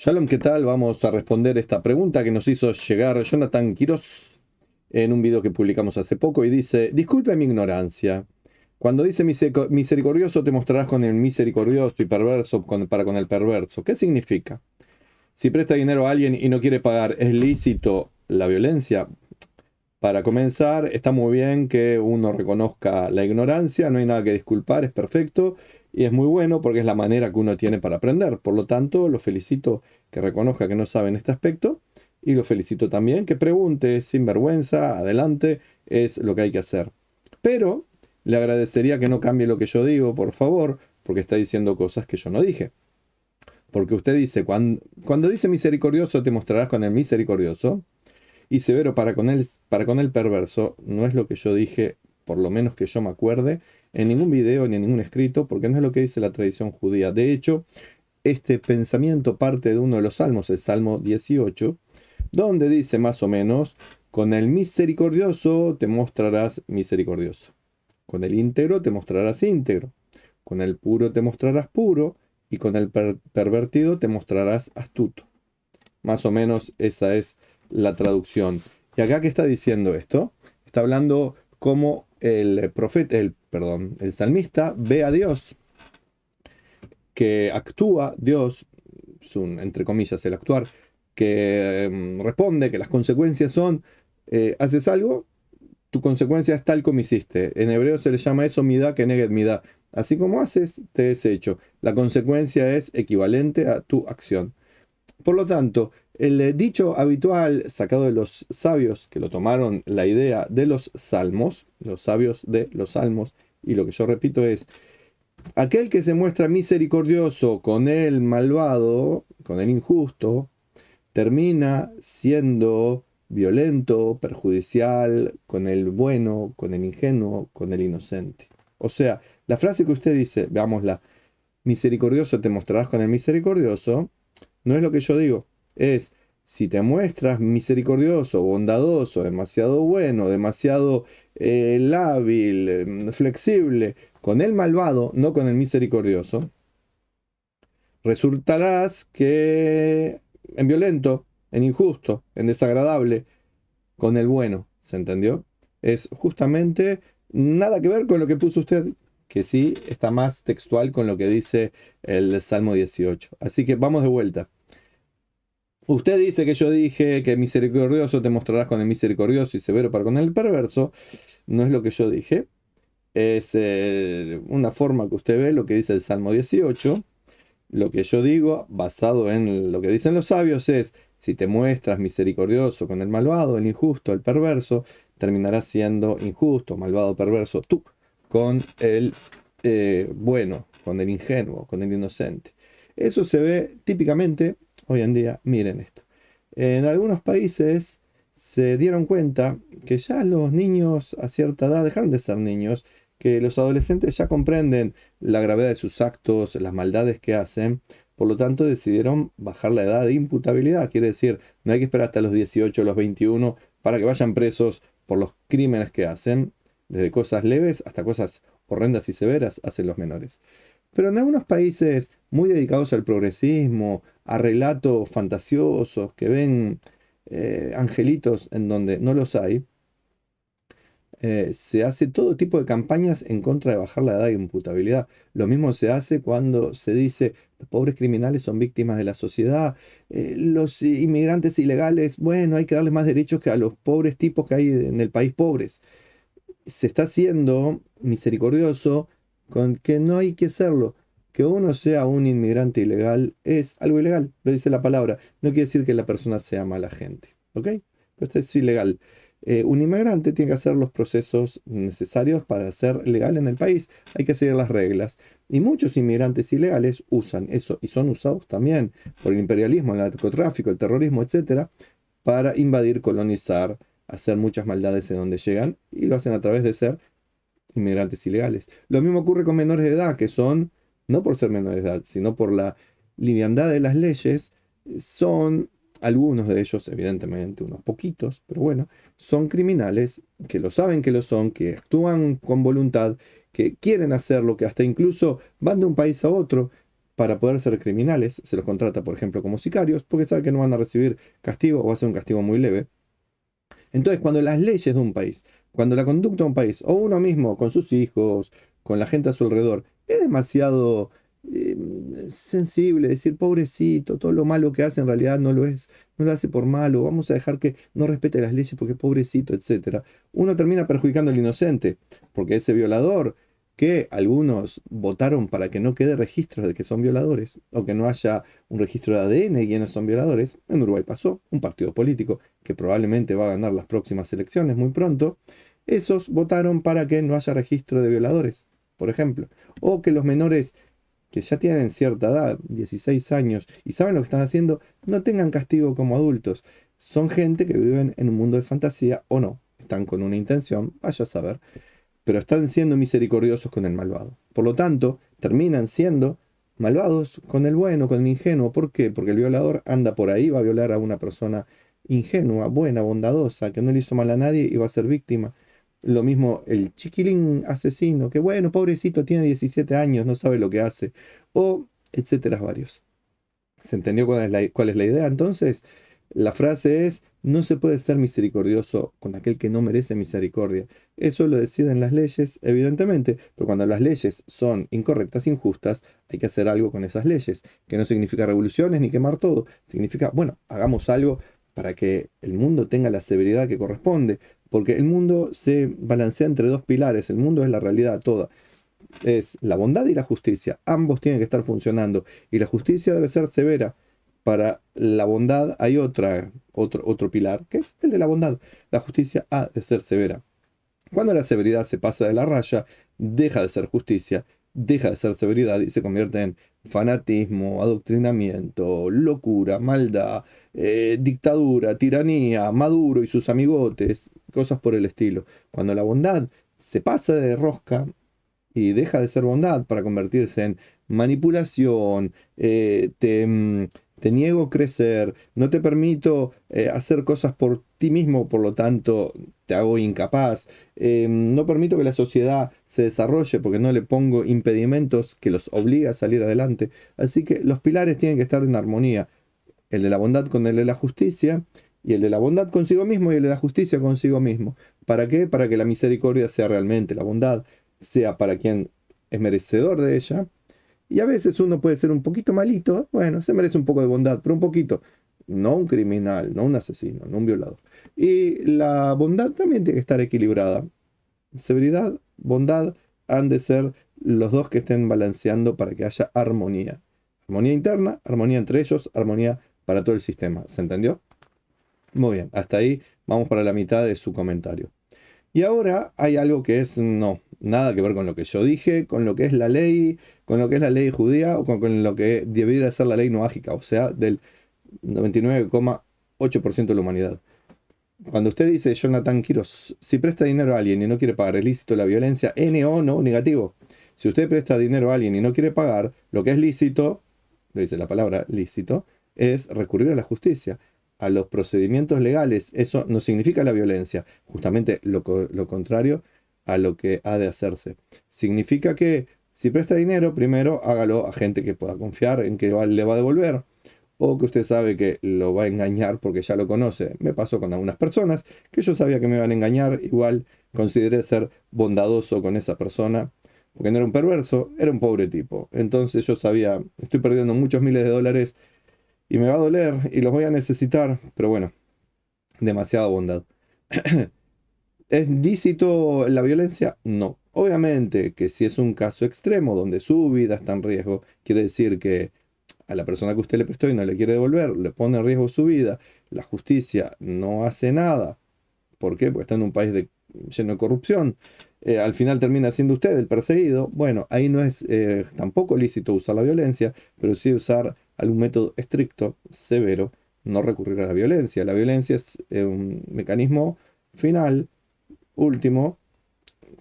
Shalom, ¿qué tal? Vamos a responder esta pregunta que nos hizo llegar Jonathan Quiroz en un video que publicamos hace poco y dice: disculpe mi ignorancia. Cuando dice misericordioso te mostrarás con el misericordioso y perverso para con el perverso. ¿Qué significa? Si presta dinero a alguien y no quiere pagar, ¿es lícito la violencia? Para comenzar, está muy bien que uno reconozca la ignorancia, no hay nada que disculpar, es perfecto y es muy bueno porque es la manera que uno tiene para aprender. Por lo tanto, lo felicito que reconozca que no sabe en este aspecto y lo felicito también que pregunte sin vergüenza, adelante, es lo que hay que hacer. Pero le agradecería que no cambie lo que yo digo, por favor, porque está diciendo cosas que yo no dije. Porque usted dice, cuando dice misericordioso te mostrarás con el misericordioso y severo para con el perverso, no es lo que yo dije, por lo menos que yo me acuerde, en ningún video ni en ningún escrito, porque no es lo que dice la tradición judía. De hecho, este pensamiento parte de uno de los salmos, el Salmo 18, donde dice más o menos: con el misericordioso te mostrarás misericordioso, con el íntegro te mostrarás íntegro, con el puro te mostrarás puro, y con el pervertido te mostrarás astuto. Más o menos esa es la traducción. Y acá, ¿qué está diciendo esto? Está hablando cómo el profeta, el salmista ve a Dios, que actúa Dios, entre comillas el actuar, que responde, que las consecuencias son, haces algo, tu consecuencia es tal como hiciste. En hebreo se le llama eso midá keneged midá. Así como haces, te es hecho. La consecuencia es equivalente a tu acción. Por lo tanto, el dicho habitual sacado de los sabios que lo tomaron la idea de los salmos, los sabios de los salmos, y lo que yo repito es: aquel que se muestra misericordioso con el malvado, con el injusto, termina siendo violento, perjudicial con el bueno, con el ingenuo, con el inocente. O sea, la frase que usted dice, veámosla: misericordioso te mostrarás con el misericordioso, no es lo que yo digo, es: si te muestras misericordioso, bondadoso, demasiado bueno, demasiado lábil, flexible, con el malvado, no con el misericordioso, resultarás que en violento, en injusto, en desagradable, con el bueno, ¿se entendió? Es justamente nada que ver con lo que puso usted, que sí está más textual con lo que dice el Salmo 18. Así que vamos de vuelta. Usted dice que yo dije que misericordioso te mostrarás con el misericordioso y severo para con el perverso. No es lo que yo dije. Es una forma que usted ve lo que dice el Salmo 18. Lo que yo digo, basado en lo que dicen los sabios, es: si te muestras misericordioso con el malvado, el injusto, el perverso, terminarás siendo injusto, malvado, perverso tú, con el bueno, con el ingenuo, con el inocente. Eso se ve típicamente hoy en día. Miren esto. En algunos países se dieron cuenta que ya los niños a cierta edad dejaron de ser niños, que los adolescentes ya comprenden la gravedad de sus actos, las maldades que hacen. Por lo tanto, decidieron bajar la edad de imputabilidad. Quiere decir, no hay que esperar hasta los 18 o los 21 para que vayan presos por los crímenes que hacen. Desde cosas leves hasta cosas horrendas y severas hacen los menores. Pero en algunos países muy dedicados al progresismo, a relatos fantasiosos que ven angelitos en donde no los hay, se hace todo tipo de campañas en contra de bajar la edad de imputabilidad. Lo mismo se hace cuando se dice: los pobres criminales son víctimas de la sociedad, los inmigrantes ilegales, bueno, hay que darles más derechos que a los pobres tipos que hay en el país pobres. Se está siendo misericordioso con que no hay que serlo. Que uno sea un inmigrante ilegal es algo ilegal, lo dice la palabra. No quiere decir que la persona sea mala gente, ¿ok? Pero esto es ilegal. Un inmigrante tiene que hacer los procesos necesarios para ser legal en el país. Hay que seguir las reglas. Y muchos inmigrantes ilegales usan eso y son usados también por el imperialismo, el narcotráfico, el terrorismo, etcétera, para invadir, colonizar, hacer muchas maldades en donde llegan, y lo hacen a través de ser inmigrantes ilegales. Lo mismo ocurre con menores de edad, que son, no por ser menores de edad, sino por la liviandad de las leyes, son algunos de ellos, evidentemente, unos poquitos, pero bueno, son criminales que lo saben que lo son, que actúan con voluntad, que quieren hacerlo, que hasta incluso van de un país a otro. para poder ser criminales, se los contrata, por ejemplo, como sicarios, porque sabe que no van a recibir castigo o va a ser un castigo muy leve. Entonces, cuando las leyes de un país, cuando la conducta de un país, o uno mismo con sus hijos, con la gente a su alrededor, es demasiado eh, sensible, decir, pobrecito, todo lo malo que hace en realidad no lo es, no lo hace por malo, vamos a dejar que no respete las leyes porque pobrecito, etcétera. Uno termina perjudicando al inocente, porque ese violador que algunos votaron para que no quede registro de que son violadores, o que no haya un registro de ADN de quienes son violadores, en Uruguay pasó, un partido político que probablemente va a ganar las próximas elecciones muy pronto, esos votaron para que no haya registro de violadores, por ejemplo, o que los menores que ya tienen cierta edad, 16 años, y saben lo que están haciendo, no tengan castigo como adultos. Son gente que viven en un mundo de fantasía o no, están con una intención, vaya a saber, pero están siendo misericordiosos con el malvado. Por lo tanto, terminan siendo malvados con el bueno, con el ingenuo. ¿Por qué? Porque el violador anda por ahí, va a violar a una persona ingenua, buena, bondadosa, que no le hizo mal a nadie y va a ser víctima. Lo mismo el chiquilín asesino, que bueno, pobrecito, tiene 17 años, no sabe lo que hace. O etcétera, varios. ¿Se entendió cuál es la idea? Entonces, la frase es, no se puede ser misericordioso con aquel que no merece misericordia. Eso lo deciden las leyes, evidentemente, pero cuando las leyes son incorrectas, injustas, hay que hacer algo con esas leyes, que no significa revoluciones ni quemar todo, significa, bueno, hagamos algo para que el mundo tenga la severidad que corresponde, porque el mundo se balancea entre dos pilares, el mundo es la realidad toda, es la bondad y la justicia. Ambos tienen que estar funcionando y la justicia debe ser severa. Para la bondad hay otro pilar, que es el de la bondad. La justicia ha de ser severa. Cuando la severidad se pasa de la raya, deja de ser justicia, deja de ser severidad y se convierte en fanatismo, adoctrinamiento, locura, maldad, dictadura, tiranía, Maduro y sus amigotes, cosas por el estilo. Cuando la bondad se pasa de rosca, y deja de ser bondad para convertirse en manipulación, te niego crecer, no te permito hacer cosas por ti mismo, por lo tanto te hago incapaz, no permito que la sociedad se desarrolle porque no le pongo impedimentos que los obliga a salir adelante. Así que los pilares tienen que estar en armonía, el de la bondad con el de la justicia, y el de la bondad consigo mismo y el de la justicia consigo mismo. ¿Para qué? Para que la misericordia sea realmente la bondad, sea para quien es merecedor de ella. Y a veces uno puede ser un poquito malito, bueno, se merece un poco de bondad, pero un poquito. No un criminal, no un asesino, no un violador. Y la bondad también tiene que estar equilibrada. Severidad, bondad han de ser los dos que estén balanceando para que haya armonía. Armonía interna, armonía entre ellos, armonía para todo el sistema. ¿Se entendió? Muy bien, hasta ahí vamos para la mitad de su comentario. Y ahora hay algo que es no, nada que ver con lo que yo dije, con lo que es la ley, con lo que es la ley judía o con lo que debería ser la ley noágica, o sea, del 99,8% de la humanidad. Cuando usted dice, Jonathan Quiros, si presta dinero a alguien y no quiere pagar, ¿es lícito la violencia? N o no, negativo. Si usted presta dinero a alguien y no quiere pagar, lo que es lícito, lo dice la palabra lícito, es recurrir a la justicia, a los procedimientos legales. Eso no significa la violencia, justamente lo contrario a lo que ha de hacerse. Significa que si presta dinero, primero hágalo a gente que pueda confiar en que le va a devolver o que usted sabe que lo va a engañar porque ya lo conoce. Me pasó con algunas personas que yo sabía que me iban a engañar, igual consideré ser bondadoso con esa persona, porque no era un perverso, era un pobre tipo. Entonces yo sabía, estoy perdiendo muchos miles de dólares y me va a doler y los voy a necesitar, pero bueno, demasiada bondad. ¿Es lícito la violencia? No. Obviamente que si es un caso extremo donde su vida está en riesgo, quiere decir que a la persona que usted le prestó y no le quiere devolver, le pone en riesgo su vida, la justicia no hace nada. ¿Por qué? Porque está en un país lleno de corrupción. Al final termina siendo usted el perseguido. Bueno, ahí no es tampoco lícito usar la violencia, pero sí usar algún método estricto, severo, no recurrir a la violencia. La violencia es un mecanismo final, último,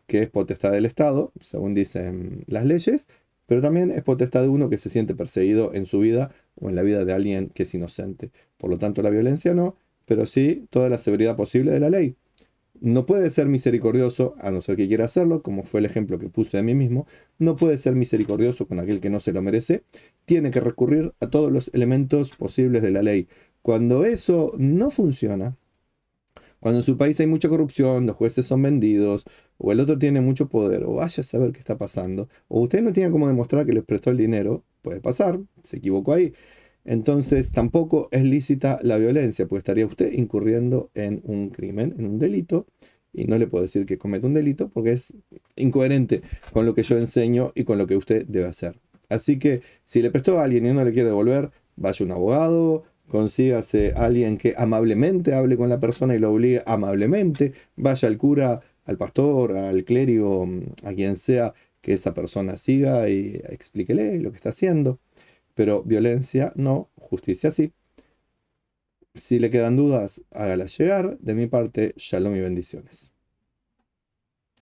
que es potestad del Estado, según dicen las leyes, pero también es potestad de uno que se siente perseguido en su vida o en la vida de alguien que es inocente. Por lo tanto, la violencia no, pero sí toda la severidad posible de la ley. No puede ser misericordioso, a no ser que quiera hacerlo, como fue el ejemplo que puse de mí mismo, no puede ser misericordioso con aquel que no se lo merece, tiene que recurrir a todos los elementos posibles de la ley. Cuando eso no funciona, cuando en su país hay mucha corrupción, los jueces son vendidos, o el otro tiene mucho poder, o vaya a saber qué está pasando, o usted no tiene cómo demostrar que les prestó el dinero, puede pasar, se equivocó ahí. Entonces tampoco es lícita la violencia, pues estaría usted incurriendo en un crimen, en un delito, y no le puedo decir que cometa un delito porque es incoherente con lo que yo enseño y con lo que usted debe hacer. Así que si le prestó a alguien y no le quiere devolver, vaya a un abogado, consígase a alguien que amablemente hable con la persona y lo obligue amablemente, vaya al cura, al pastor, al clérigo, a quien sea que esa persona siga y explíquele lo que está haciendo. Pero violencia no, justicia sí. Si le quedan dudas, hágalas llegar. De mi parte, shalom y bendiciones.